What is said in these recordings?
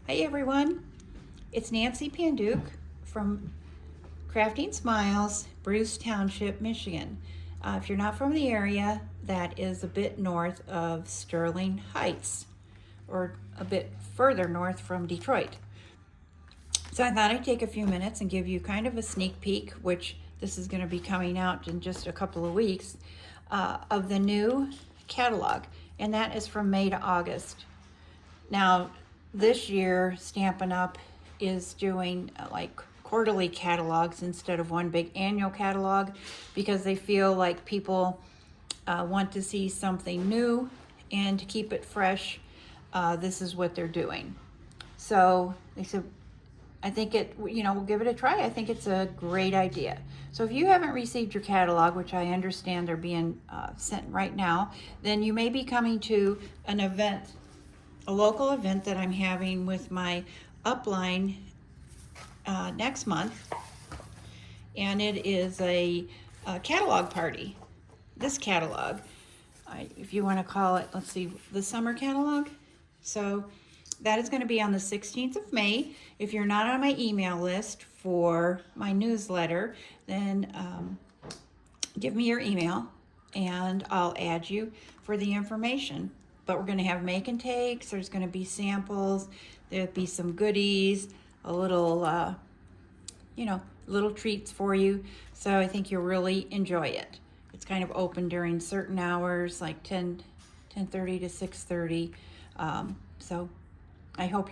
Hey everyone, it's Nancy Panduke from Crafting Smiles, Bruce Township, Michigan. If you're not from the area, that is a bit north of Sterling Heights, or a bit further north from Detroit. So I thought I'd take a few minutes and give you kind of a sneak peek, which this is going to be coming out in just a couple of weeks, of the new catalog, and that is from May to August. Now, this year, Stampin' Up! Is doing like quarterly catalogs instead of one big annual catalog because they feel like people want to see something new, and to keep it fresh, this is what they're doing. So they said, I think we'll give it a try. I think it's a great idea. So if you haven't received your catalog, which I understand they're being sent right now, then you may be coming to an event, a local event that I'm having with my upline next month, and it is a catalog party. This catalog, if you want to call it, let's see, the summer catalog. So that is going to be on the 16th of May. If you're not on my email list for my newsletter, then give me your email and I'll add you for the information. But we're going to have make and takes. There's going to be samples. There'll be some goodies, a little, little treats for you. So I think you'll really enjoy it. It's kind of open during certain hours, like 10:30 to 6:30. So I hope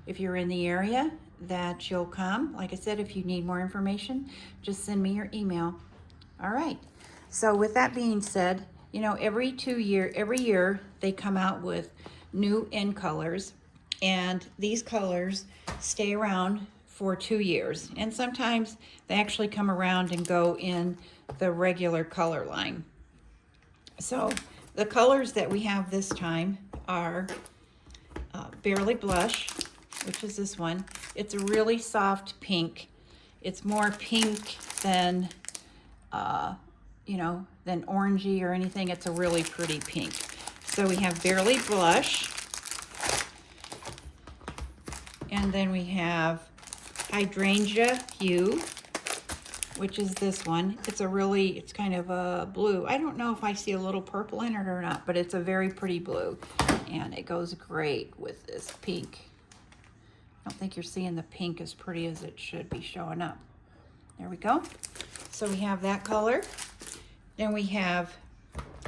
if you're in the area, that you'll come. Like I said, if you need more information, just send me your email. All right. So with that being said, every year they come out with new end colors, and these colors stay around for 2 years. And sometimes they actually come around and go in the regular color line. So the colors that we have this time are Barely Blush, which is this one. It's a really soft pink. It's more pink than than orangey or anything. It's a really pretty pink. So we have Barely Blush, and then we have Hydrangea Hue, which is this one. It's kind of a blue. I don't know if I see a little purple in it or not, but it's a very pretty blue, and it goes great with this pink. I don't think you're seeing the pink as pretty as it should be showing up. There we go. So we have that color. Then we have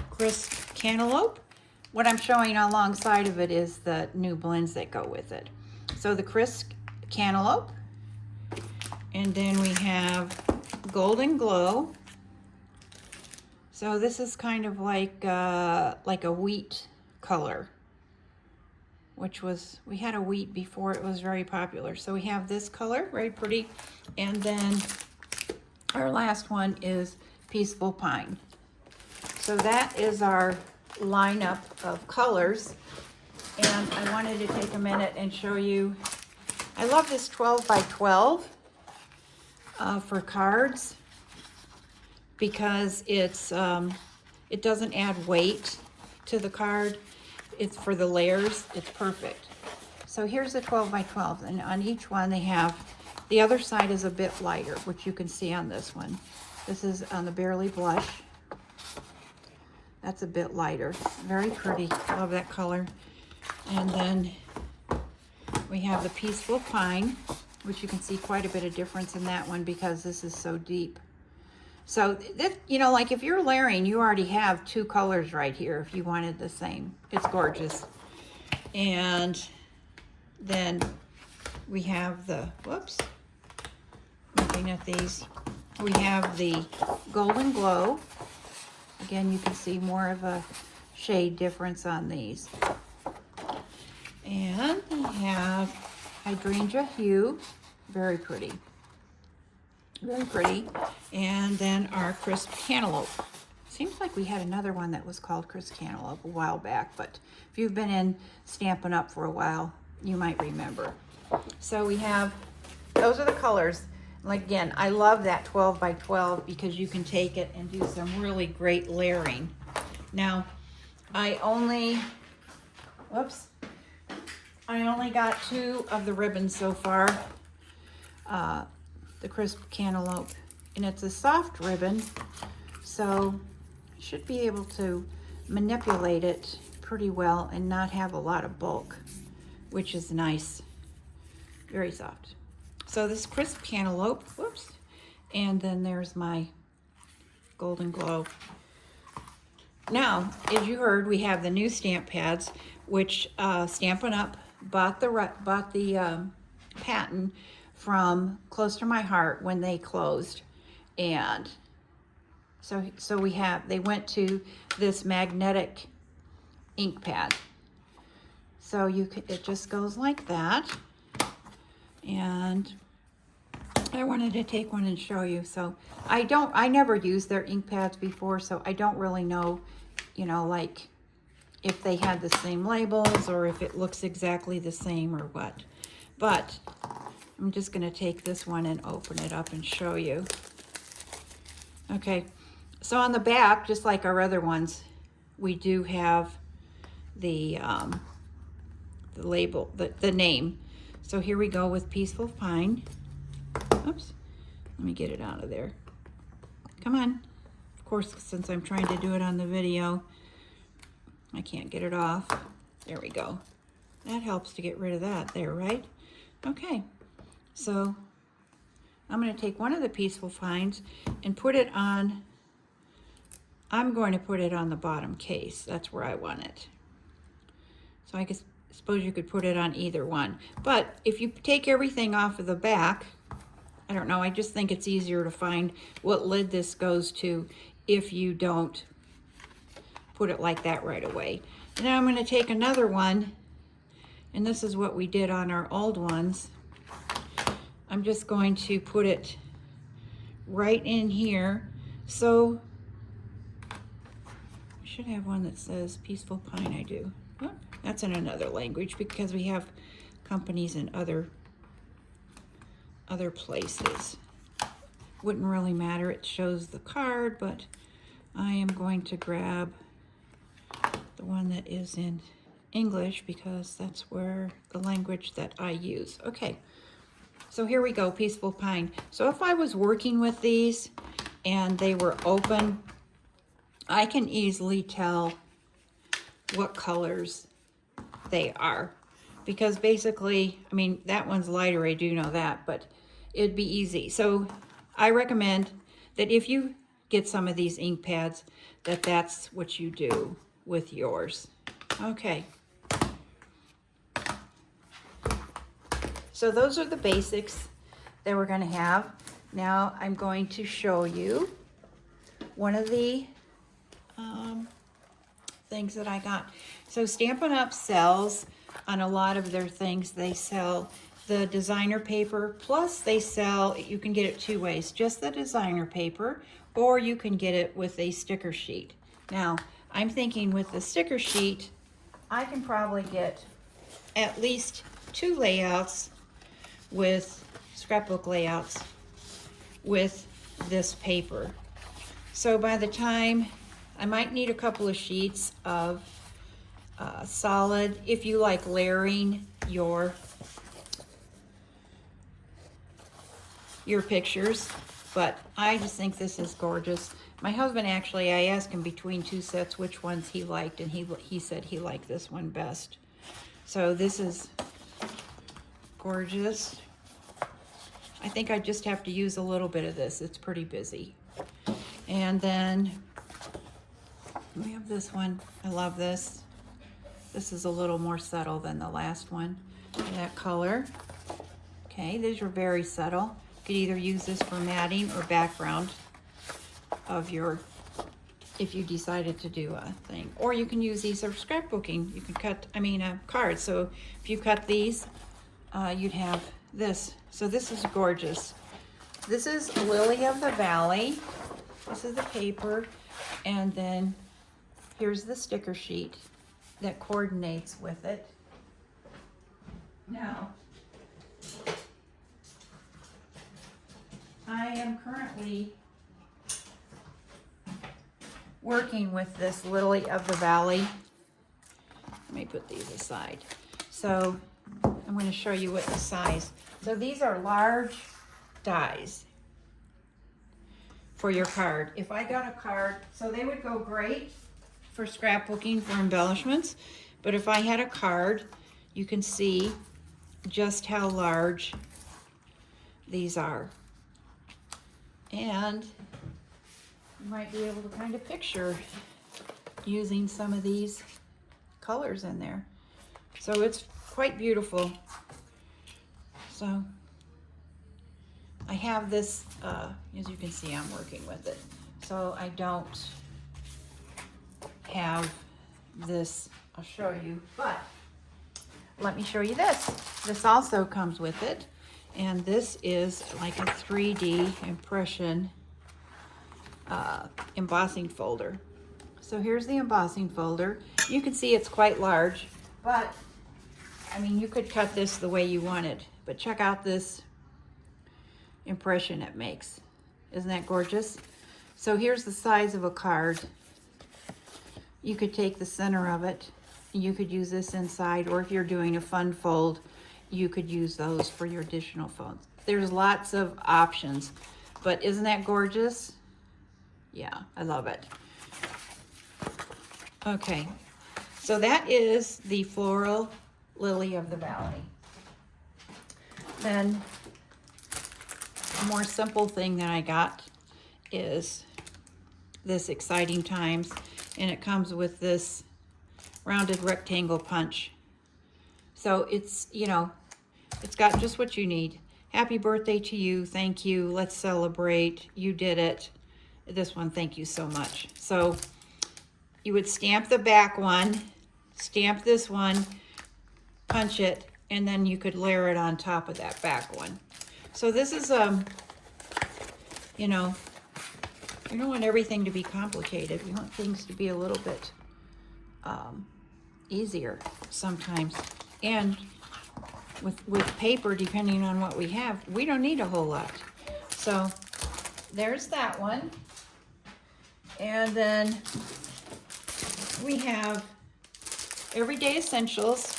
Crisp Cantaloupe. What I'm showing alongside of it is the new blends that go with it. So the Crisp Cantaloupe. And then we have Golden Glow. So this is kind of like a wheat color, we had a wheat before it was very popular. So we have this color, very pretty. And then our last one is Peaceful Pine. So that is our lineup of colors. And I wanted to take a minute and show you, I love this 12 by 12 for cards, because it doesn't add weight to the card. It's for the layers, it's perfect. So here's the 12 by 12, and on each one they have, the other side is a bit lighter, which you can see on this one. This is on the Barely Blush. That's a bit lighter, very pretty, love that color. And then we have the Peaceful Pine, which you can see quite a bit of difference in that one because this is so deep. So, like if you're layering, you already have two colors right here if you wanted the same. It's gorgeous. And then we have looking at these, we have the Golden Glow. Again, you can see more of a shade difference on these. And we have Hydrangea Hue, very pretty. Very pretty. And then our Crisp Cantaloupe. Seems like we had another one that was called Crisp Cantaloupe a while back, but if you've been in Stampin' Up! For a while, you might remember. So we have, those are the colors. Like again, I love that 12 by 12 because you can take it and do some really great layering. Now, I only, I only got 2 of the ribbons so far. The crisp cantaloupe. And it's a soft ribbon, so I should be able to manipulate it pretty well and not have a lot of bulk, which is nice. Very soft. So this crisp cantaloupe, whoops. And then there's my golden glow. Now, as you heard, we have the new stamp pads, which Stampin' Up bought the patent from Close to My Heart when they closed. And so they went to this magnetic ink pad. So it just goes like that. And I wanted to take one and show you. So I never used their ink pads before, so I don't really know, like if they had the same labels or if it looks exactly the same or what. But I'm just going to take this one and open it up and show you. Okay, so on the back, just like our other ones, we do have the label, the name. So here we go with Peaceful Pine. Oops, let me get it out of there. Come on. Of course, since I'm trying to do it on the video, I can't get it off. There we go. That helps to get rid of that there, right? Okay, so I'm going to take one of the Peaceful Pines and put it on, I'm going to put it on the bottom case. That's where I want it. So I suppose you could put it on either one. But if you take everything off of the back, I don't know, I just think it's easier to find what lid this goes to if you don't put it like that right away. And then I'm going to take another one, and this is what we did on our old ones. I'm just going to put it right in here. So I should have one that says Peaceful Pine. I do. Oh, that's in another language because we have companies in other places. Wouldn't really matter. It shows the card, but I am going to grab the one that is in English because that's where the language that I use. Okay. So here we go, Peaceful Pine. So if I was working with these and they were open, I can easily tell what colors they are. Because basically, I mean, that one's lighter, I do know that, but it'd be easy. So I recommend that if you get some of these ink pads, that's what you do with yours. Okay. So those are the basics that we're going to have. Now I'm going to show you one of the things that I got. So Stampin' Up sells on a lot of their things. They sell the designer paper, plus they sell, you can get it 2 ways, just the designer paper, or you can get it with a sticker sheet. Now, I'm thinking with the sticker sheet, I can probably get at least 2 layouts with scrapbook layouts with this paper. So by the time, I might need a couple of sheets of solid, if you like layering your pictures, but I just think this is gorgeous. My husband actually, I asked him between 2 sets which ones he liked, and he said he liked this one best. So this is gorgeous. I think I just have to use a little bit of this. It's pretty busy. And then we have this one. I love this. This is a little more subtle than the last one. That color. Okay, these are very subtle. You could either use this for matting or background of your, if you decided to do a thing. Or you can use these for scrapbooking. You can cut, cards. So if you cut these, you'd have this. So this is gorgeous. This is Lily of the Valley. This is the paper. And then here's the sticker sheet that coordinates with it. Now, I am currently working with this Lily of the Valley. Let me put these aside. So I'm going to show you what the size. So these are large dies for your card. If I got a card, so they would go great for scrapbooking, for embellishments, but if I had a card, you can see just how large these are. And you might be able to kind of picture using some of these colors in there. So it's quite beautiful. So I have this, as you can see, I'm working with it. So I don't have this, I'll show you, but let me show you this. This also comes with it. And this is like a 3D impression embossing folder. So here's the embossing folder. You can see it's quite large, but I mean, you could cut this the way you wanted, but check out this impression it makes. Isn't that gorgeous? So here's the size of a card. You could take the center of it. You could use this inside, or if you're doing a fun fold, you could use those for your additional folds. There's lots of options, but isn't that gorgeous? Yeah, I love it. Okay, so that is the Floral Lily of the Valley. Then a more simple thing that I got is this Exciting Times, and it comes with this rounded rectangle punch. So it's, you know, it's got just what you need. Happy birthday to you, thank you, let's celebrate, you did it. This one, thank you so much. So you would stamp the back one, stamp this one, punch it, and then you could layer it on top of that back one. So this is, you know, we don't want everything to be complicated. We want things to be a little bit easier sometimes. And with paper, depending on what we have, we don't need a whole lot. So there's that one. And then we have Everyday Essentials.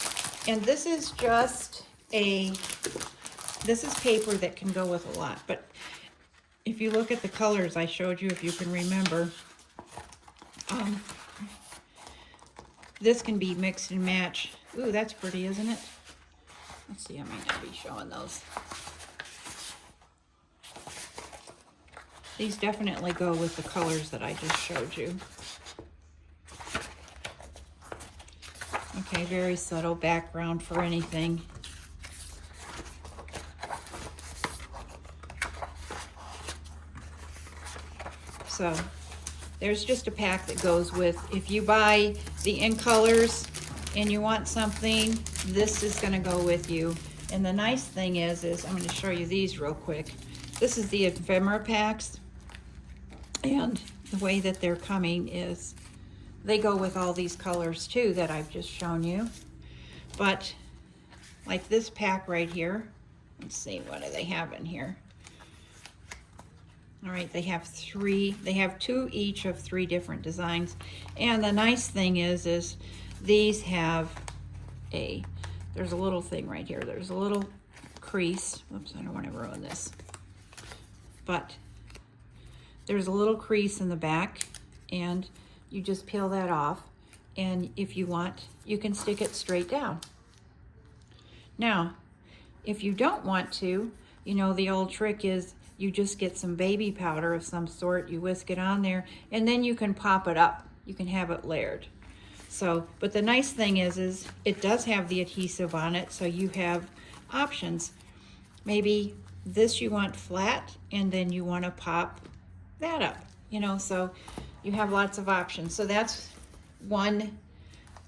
And this is just this is paper that can go with a lot. But if you look at the colors I showed you, if you can remember, this can be mixed and matched. Ooh, that's pretty, isn't it? Let's see, I might not be showing those. These definitely go with the colors that I just showed you. Okay, very subtle background for anything. So there's just a pack that goes with, if you buy the in colors and you want something, this is going to go with you. And the nice thing is I'm going to show you these real quick. This is the ephemera packs, and the way that they're coming is they go with all these colors too that I've just shown you. But like this pack right here, let's see, what do they have in here? All right, they have two each of 3 different designs. And the nice thing is these have there's a little thing right here. There's a little crease. Oops, I don't want to ruin this. But there's a little crease in the back, and you just peel that off. And if you want, you can stick it straight down. Now, if you don't want to, you know, the old trick is you just get some baby powder of some sort, you whisk it on there, and then you can pop it up. You can have it layered. So, but the nice thing is it does have the adhesive on it, so you have options. Maybe this you want flat, and then you want to pop that up, you know, so you have lots of options. So that's one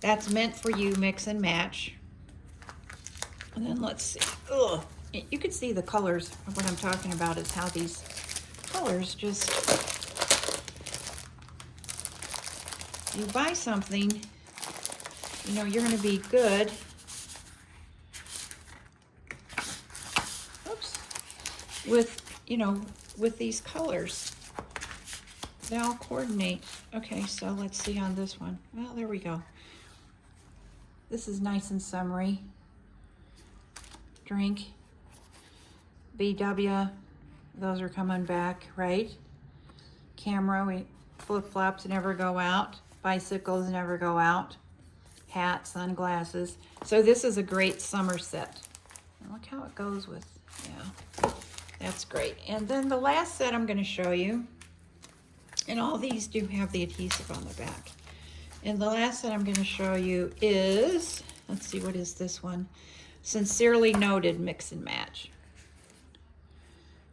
that's meant for you, mix and match. And then let's see. Ugh. You can see the colors of what I'm talking about is how these colors just, you buy something, you know, you're going to be good. Oops. With, you know, with these colors. They all coordinate. Okay, so let's see on this one. Well, there we go. This is nice and summery. drink. BW, those are coming back, right? Camera, flip-flops never go out. Bicycles never go out. Hats, sunglasses. So this is a great summer set. And look how it goes with, yeah, that's great. And then the last set I'm going to show you, and all these do have the adhesive on the back. And the last set I'm going to show you is, let's see, what is this one? Sincerely Noted Mix and Match.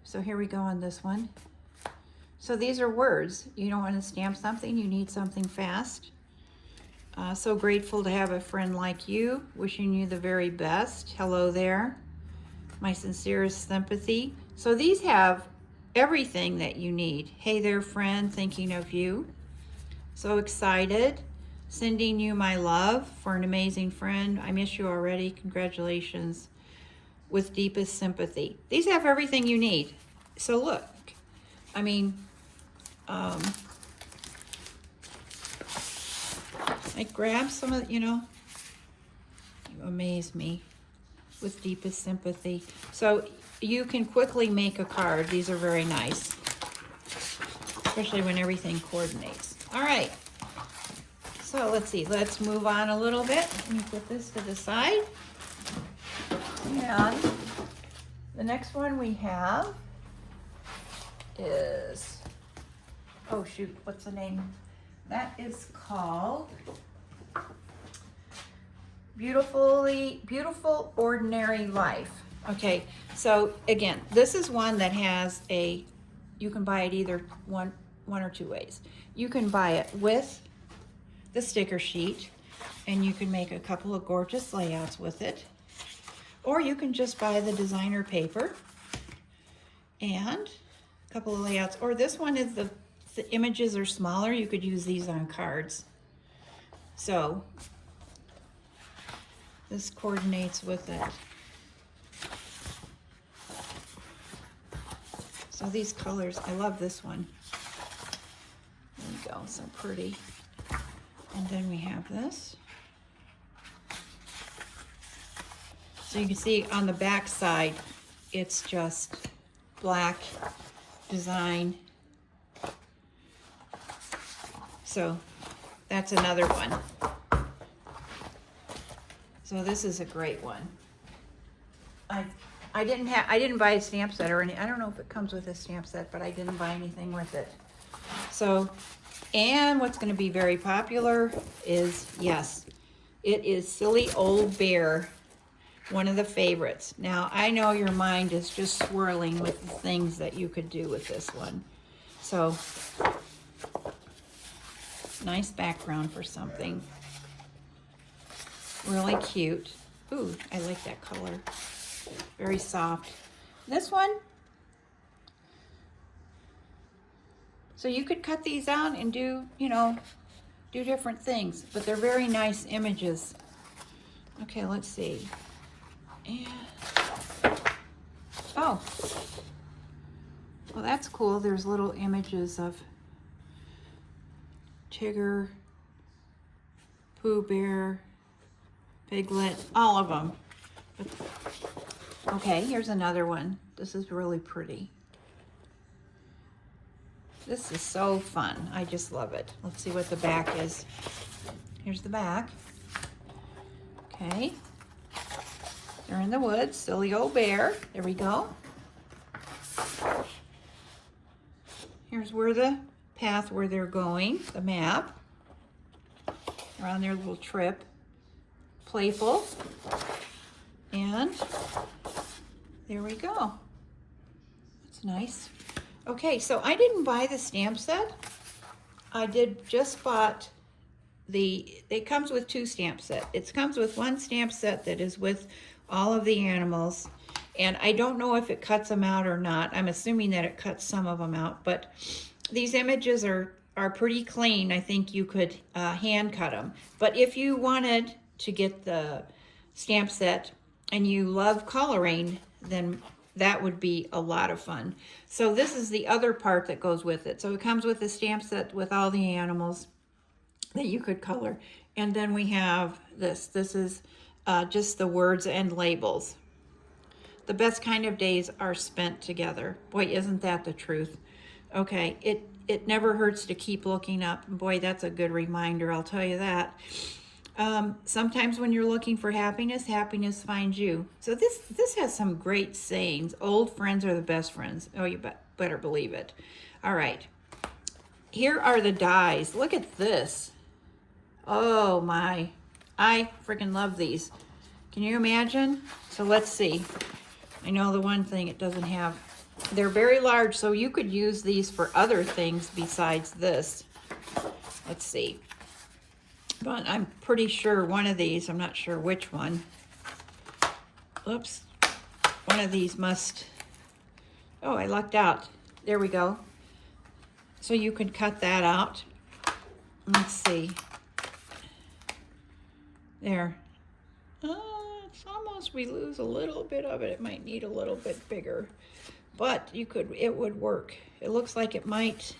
So here we go on this one. So these are words. You don't want to stamp something, you need something fast. So grateful to have a friend like you. Wishing you the very best. Hello there. My sincerest sympathy. So these have everything that you need. Hey there, friend, thinking of you. So excited. Sending you my love for an amazing friend. I miss you already. Congratulations. With deepest sympathy. These have everything you need. So look, I mean, I grab some of, you know, you amaze me. With deepest sympathy. So you can quickly make a card. These are very nice, especially when everything coordinates. All right, so let's see, let's move on a little bit. Let me put this to the side. And the next one we have is, oh shoot, what's the name? That is called Beautiful Ordinary Life. Okay, so again, this is one that has a, you can buy it either one or two ways. You can buy it with the sticker sheet, and you can make a couple of gorgeous layouts with it. Or you can just buy the designer paper and a couple of layouts. Or this one is the images are smaller. You could use these on cards. So this coordinates with it. So these colors, I love this one. There we go, so pretty. And then we have this. So you can see on the back side, it's just black design. So that's another one. So this is a great one. I didn't buy a stamp set or any, I don't know if it comes with a stamp set, but I didn't buy anything with it. So, and what's going to be very popular is, yes, it is Silly Old Bear, one of the favorites. Now, I know your mind is just swirling with the things that you could do with this one. So, nice background for something. Really cute. Ooh, I like that color. Very soft. This one, so you could cut these out and do, you know, do different things, but they're very nice images. Okay, let's see. And, oh, well, that's cool. There's little images of Tigger, Pooh Bear, Piglet, all of them. Okay, here's another one. This is really pretty. This is so fun. I just love it. Let's see what the back is. Here's the back. Okay. They're in the woods. Silly Old Bear. There we go. Here's where the path where they're going, the map. They're on their little trip. Playful. And there we go. That's nice. Okay, so I didn't buy the stamp set. I just bought it comes with two stamp sets. It comes with one stamp set that is with all of the animals. And I don't know if it cuts them out or not. I'm assuming that it cuts some of them out, but these images are pretty clean. I think you could hand cut them. But if you wanted to get the stamp set and you love coloring, then that would be a lot of fun. So this is the other part that goes with it. So it comes with a stamp set with all the animals that you could color. And then we have this. This is just the words and labels. The best kind of days are spent together. Boy, isn't that the truth? Okay, it never hurts to keep looking up. Boy, that's a good reminder, I'll tell you that. Sometimes when you're looking for happiness, happiness finds you. So this has some great sayings. Old friends are the best friends. Oh, you better believe it. All right. Here are the dies. Look at this. Oh my. I freaking love these. Can you imagine? So let's see. I know the one thing it doesn't have. They're very large, so you could use these for other things besides this. Let's see. But I'm pretty sure one of these, I'm not sure which one. Oops. One of these must, oh, I lucked out. There we go. So you could cut that out. Let's see. There. It's almost, we lose a little bit of it. It might need a little bit bigger. But you could, it would work. It looks like it might.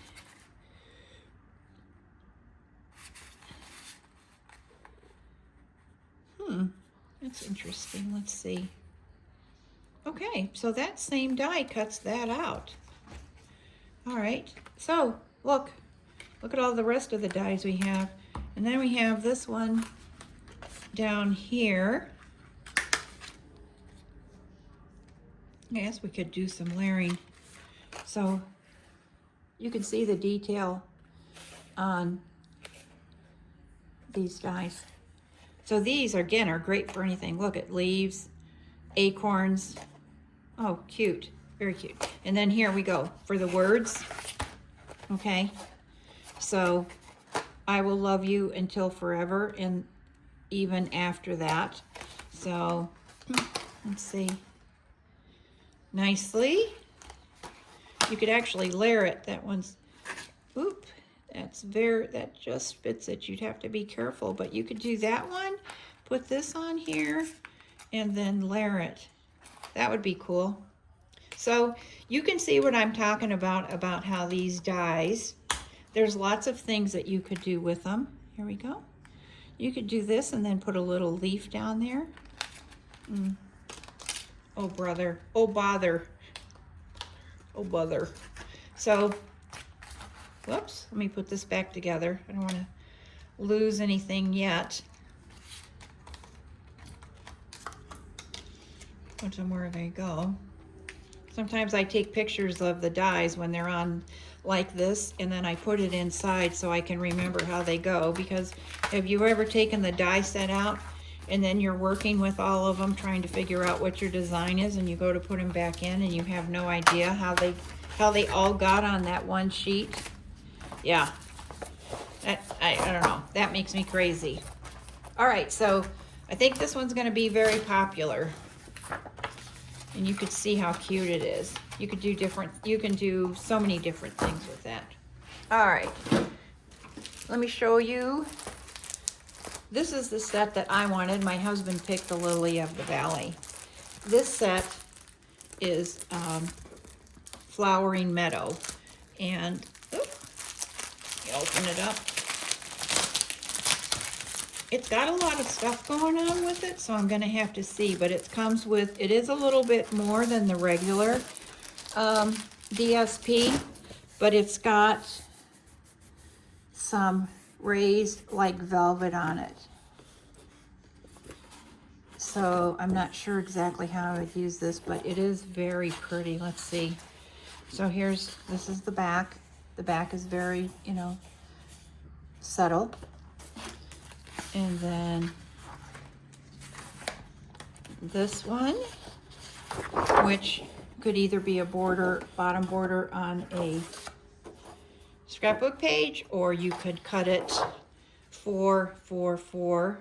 That's interesting. Let's see. Okay, so that same die cuts that out. All right, so look at all the rest of the dies we have. And then we have this one down here. I guess we could do some layering. So you can see the detail on these dies. So these, again, are great for anything. Look at leaves, acorns. Oh, cute, very cute. And then here we go for the words, okay? So, I will love you until forever and even after that. So, let's see. Nicely. You could actually layer it. That one's, oop. That just fits it. You'd have to be careful, but you could do that one, put this on here, and then layer it. That would be cool. So you can see what I'm talking about how these dies, there's lots of things that you could do with them. Here we go. You could do this and then put a little leaf down there. Oh, brother. Oh, bother. Oh, bother. So, whoops, let me put this back together. I don't want to lose anything yet. Put them where they go. Sometimes I take pictures of the dies when they're on like this, and then I put it inside so I can remember how they go. Because have you ever taken the die set out and then you're working with all of them trying to figure out what your design is, and you go to put them back in and you have no idea how they all got on that one sheet? Yeah, I don't know. That makes me crazy. All right, so I think this one's going to be very popular. And you could see how cute it is. You can do so many different things with that. All right, let me show you. This is the set that I wanted. My husband picked the Lily of the Valley. This set is Flowering Meadow. And, open it up. It's got a lot of stuff going on with it, so I'm going to have to see. But it comes with, it is a little bit more than the regular DSP, but it's got some raised like velvet on it. So I'm not sure exactly how I would use this, but it is very pretty. Let's see. So this is the back. The back is very, subtle. And then this one, which could either be a bottom border on a scrapbook page, or you could cut it 4, 4, 4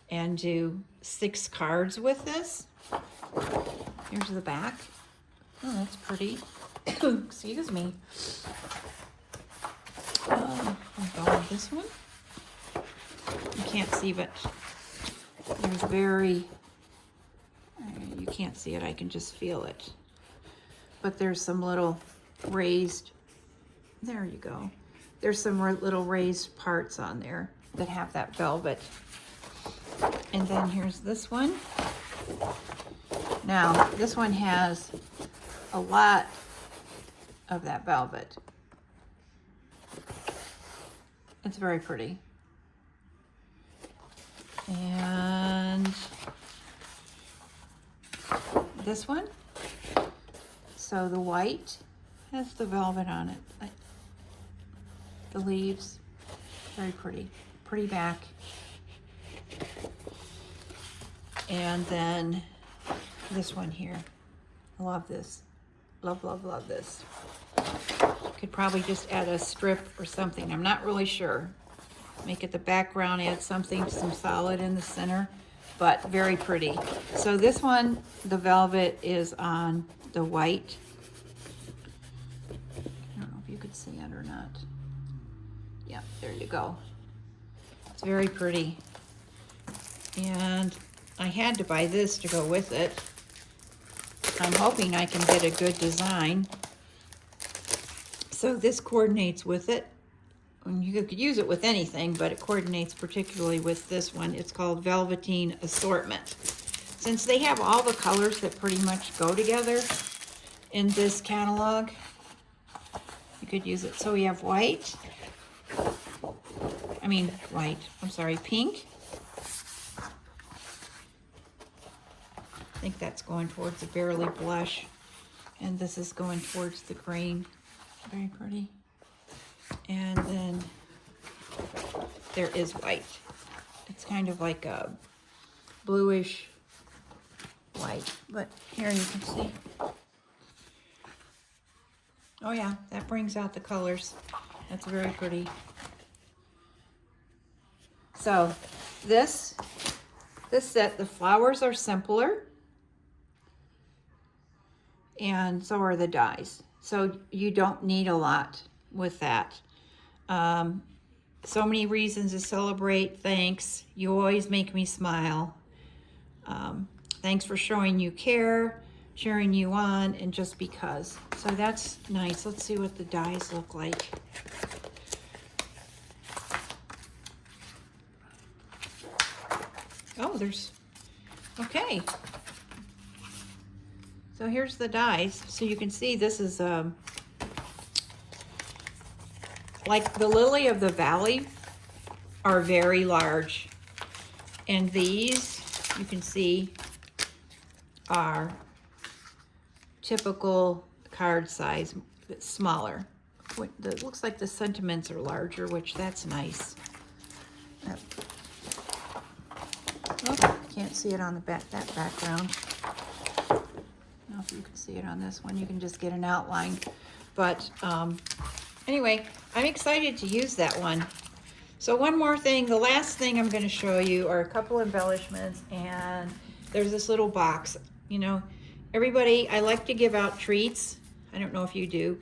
and do 6 cards with this. Here's the back. Oh, that's pretty. Excuse me. I'll go with this one. You can't see, but there's you can't see it, I can just feel it. But there's some little raised, there you go. There's some little raised parts on there that have that velvet. And then here's this one. Now, this one has a lot of that velvet. It's very pretty. And this one, so the white has the velvet on it. The leaves, very pretty. Pretty back. And then this one here. I love this. Love, love, love this. Could probably just add a strip or something. I'm not really sure. Make it the background, add something, some solid in the center, but very pretty. So this one, the velvet is on the white. I don't know if you could see it or not. Yeah, there you go. It's very pretty. And I had to buy this to go with it. I'm hoping I can get a good design. So this coordinates with it. And you could use it with anything, but it coordinates particularly with this one. It's called Velveteen Assortment. Since they have all the colors that pretty much go together in this catalog, you could use it. So we have pink. I think that's going towards the Barely Blush. And this is going towards the green. Very pretty. And then there is white. It's kind of like a bluish white. But here you can see. Oh yeah, that brings out the colors. That's very pretty. So this set, the flowers are simpler. And so are the dies. So you don't need a lot with that. So many reasons to celebrate. Thanks. You always make me smile. Thanks for showing you care, cheering you on, and just because. So that's nice. Let's see what the dies look like. Oh, okay. So here's the dies. So you can see this is like the Lily of the Valley are very large. And these, you can see, are typical card size, but smaller. It looks like the sentiments are larger, which that's nice. Oh, can't see it on the back, that background. I don't know if you can see it on this one. You can just get an outline. But anyway, I'm excited to use that one. So one more thing, the last thing I'm going to show you are a couple embellishments, and there's this little box. You know, everybody, I like to give out treats. I don't know if you do,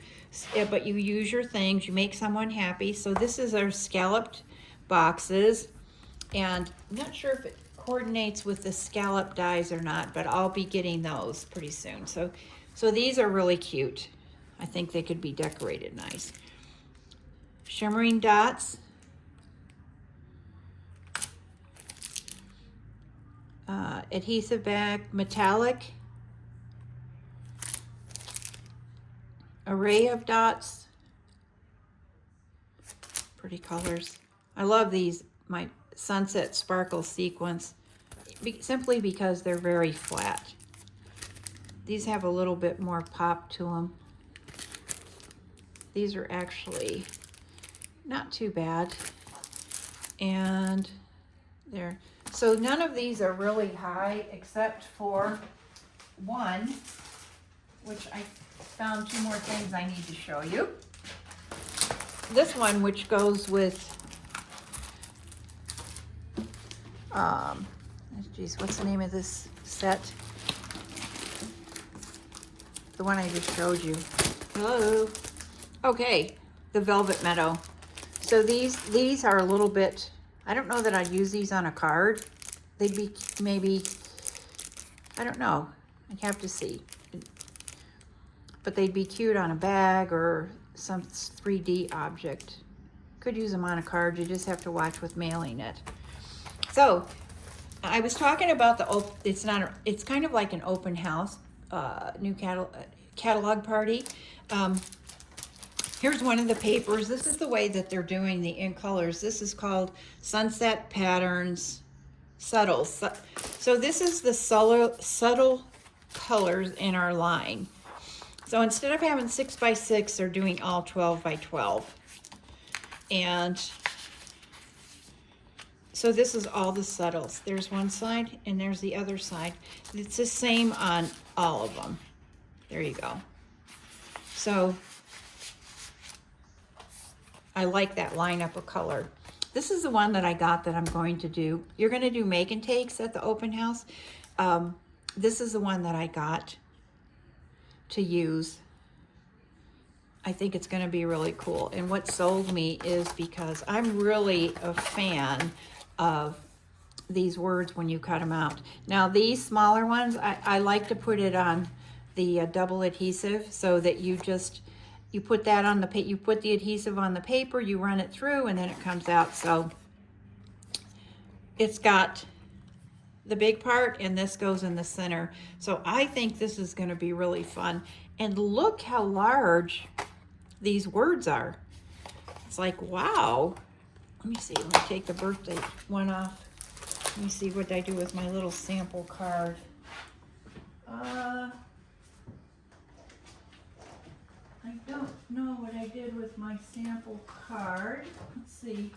but you use your things, you make someone happy. So this is our scalloped boxes, and I'm not sure if it coordinates with the scallop dies or not, but I'll be getting those pretty soon. So these are really cute. I think they could be decorated nice. Shimmering dots. Adhesive bag, metallic. Array of dots. Pretty colors. I love these, my Sunset Sparkle sequence, simply because they're very flat. These have a little bit more pop to them. These are actually not too bad. And they're, so none of these are really high except for one, which I found two more things I need to show you. This one, which goes with, geez, what's the name of this set? The one I just showed you. Hello. Okay, the Velvet Meadow. So these are a little bit, I don't know that I'd use these on a card. They'd be maybe, I don't know. I'd have to see. But they'd be cute on a bag or some 3D object. Could use them on a card. You just have to watch with mailing it. So I was talking about it's not, it's kind of like an open house, new catalog party. Here's one of the papers. This is the way that they're doing the in colors. This is called Sunset Patterns Subtle. So this is the subtle colors in our line. So instead of having 6 by 6, they're doing all 12 by 12. And so this is all the subtles. There's one side and there's the other side. It's the same on all of them. There you go. So I like that lineup of color. This is the one that I got that I'm going to do. You're going to do make and takes at the open house. This is the one that I got to use. I think it's going to be really cool. And what sold me is because I'm really a fan of these words when you cut them out. Now these smaller ones, I like to put it on the double adhesive so that you put that on the you put the adhesive on the paper, you run it through, and then it comes out. So it's got the big part, and this goes in the center. So I think this is going to be really fun. And look how large these words are. It's like, wow. Let me see. Let me take the birthday one off. Let me see what I do with my little sample card. I don't know what I did with my sample card. Let's see.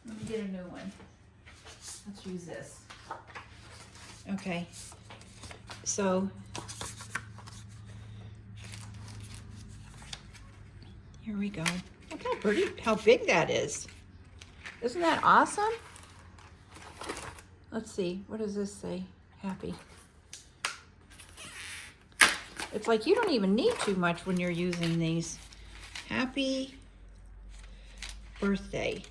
Let me get a new one. Let's use this. Okay. So here we go. Look how pretty, how big that is. Isn't that awesome? Let's see. What does this say? Happy. It's like you don't even need too much when you're using these. Happy birthday.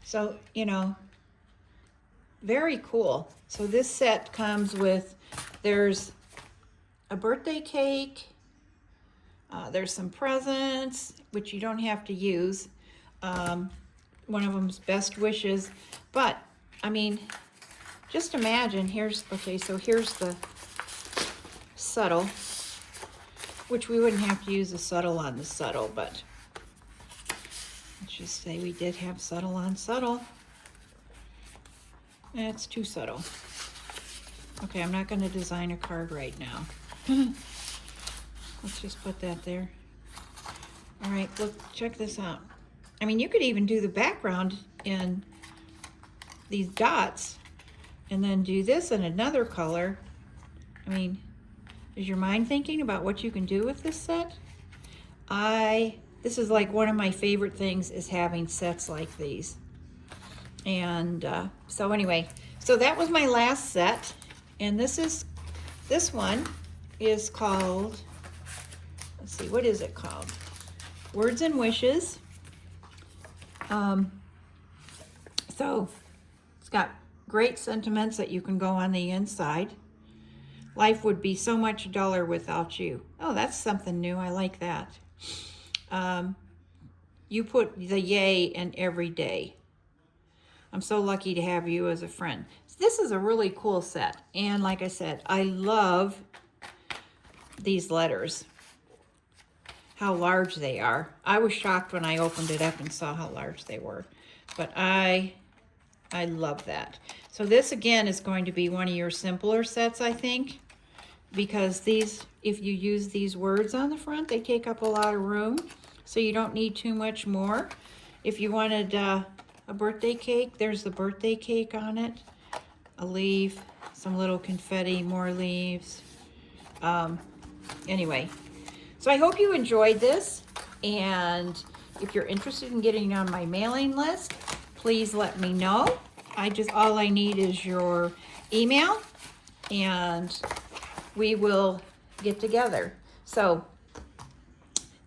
So, you know, very cool. So this set comes with, there's a birthday cake, there's some presents, which you don't have to use. One of them's best wishes. But, I mean, just imagine, okay, so here's the subtle, which we wouldn't have to use a subtle on the subtle, but let's just say we did have subtle on subtle. That's too subtle. Okay, I'm not going to design a card right now. Let's just put that there. All right, look, check this out. I mean, you could even do the background in these dots and then do this in another color. I mean, is your mind thinking about what you can do with this set? This is like one of my favorite things is having sets like these. And so anyway, so that was my last set. And this one is called, let's see, what is it called? Words and Wishes. So it's got great sentiments that you can go on the inside. Life would be so much duller without you. Oh, that's something new. I like that. You put the yay in every day. I'm so lucky to have you as a friend. This is a really cool set. And like I said, I love these letters, how large they are. I was shocked when I opened it up and saw how large they were. But I love that. So this again is going to be one of your simpler sets, I think, because these, if you use these words on the front, they take up a lot of room. So you don't need too much more. If you wanted a birthday cake, there's the birthday cake on it. A leaf, some little confetti, more leaves. Anyway, so I hope you enjoyed this. And if you're interested in getting on my mailing list, please let me know. All I need is your email and we will get together. So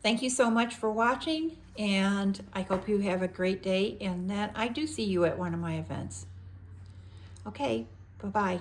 thank you so much for watching, and I hope you have a great day and that I do see you at one of my events. Okay, bye-bye.